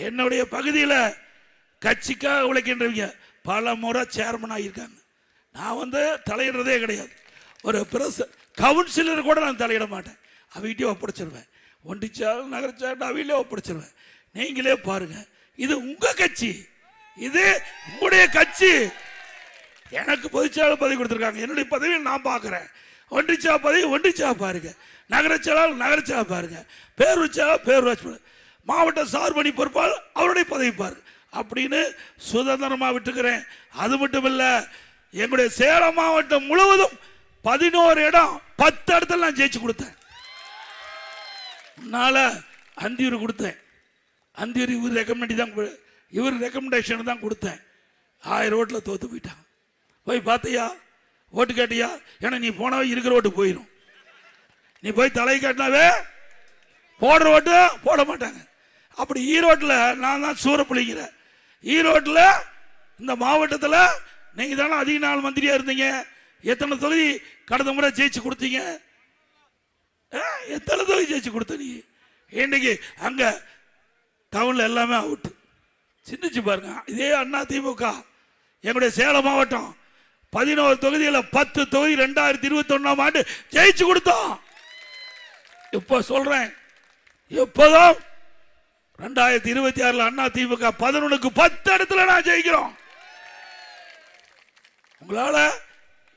என்னுடைய பகுதியில் கட்சிக்காக உழைக்கின்றவங்க பல முறை சேர்மன் ஆகியிருக்காங்க. நான் தலையிடுறதே கிடையாது. ஒரு பிரஸ் கவுன்சிலர் கூட நான் தலையிட மாட்டேன். அவகிட்டே ஒப்படைச்சிருவேன். ஒன்றிச்சாலும் நகரச்சாலும் அவையிலே ஒப்படைச்சிருவேன். நீங்களே பாருங்க, இது உங்க கட்சி, இது உங்களுடைய கட்சி. எனக்கு பொதுச்செயலாளர் பதவி கொடுத்துருக்காங்க. என்னுடைய பதவியை நான் பார்க்குறேன். ஒன்றிச்சா பதவி ஒன்றிச்சா பாருங்க, நகரச்செயலாளர் நகரச்சா பாருங்க, பேரூராட்சியா பேரூராட்சி, மாவட்ட சார்பணி பொறுப்பாளர் அவருடைய பதவி பாருங்க அப்படின்னு சுதந்திரமாக விட்டுக்கிறேன். அது மட்டும் இல்லை, எங்களுடைய சேலம் மாவட்டம் முழுவதும் 11 இடம் 10 இடத்துல நான் ஜெயிச்சு கொடுத்தேன். முன்னால அந்தியூர் கொடுத்தேன். அந்தியூர் இவர் ரெக்கமெண்டேஷன் தான் கொடுத்தேன். 1000 ஓட்டில் தோத்து போயிட்டாங்க. போய் பார்த்தியா, ஓட்டு கேட்டியா? ஏன்னா நீ போனவே இருக்கிற ஓட்டு போயிடும். நீ போய் தலை காட்டினாவே போடுற ஓட்டு போட மாட்டாங்க. அப்படி ஈரோட்டில் நான் தான் சூறப்புளிங்கிற. ஈரோட்டில் இந்த மாவட்டத்தில் நீங்கள் தானே அதிக நாள் மந்திரியா இருந்தீங்க. எத்தனை தொகுதி கடந்த முறை ஜெயிச்சு கொடுத்தீங்க? எத்தனை தொகுதி ஜெயிச்சு கொடுத்த நீ? இன்னைக்கு அங்க டவுன்ல எல்லாமே அவுட். சிந்திச்சு பாருங்க. இதே அண்ணா திமுக எங்களுடைய சேலம் மாவட்டம் 11 தொகுதியில் 10 தொகுதி 2021ஆம் ஆண்டு ஜெயிச்சு கொடுத்தோம். இப்ப சொல்றேன், எப்போதும் 2026 அண்ணா திமுக 11க்கு 10 இடத்துல நான் ஜெயிக்கிறோம். உங்களால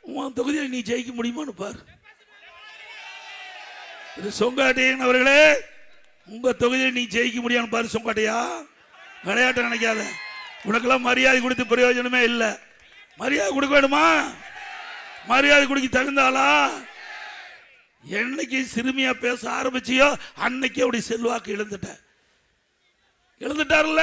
உன் தொகுதியில் நீ ஜெயிக்க முடியுமான்னு பாரு. இது சொங்காட்டையன் அவர்களே, உங்க தொகுதியில் நீ ஜெயிக்க முடியான்னு பாரு. சொங்காட்டையா, விளையாட்டு நினைக்காத. உனக்கெல்லாம் மரியாதை கொடுத்து பிரயோஜனமே இல்லை. மரியாதை கொடுக்க வேணுமா? மரியாதை கொடுக்க தகுந்தாளா? என்னைக்கு சிறுமியா பேச ஆரம்பிச்சியோ அன்னைக்கு அப்படி செல்வாக்கு இழந்துட்டார்ல.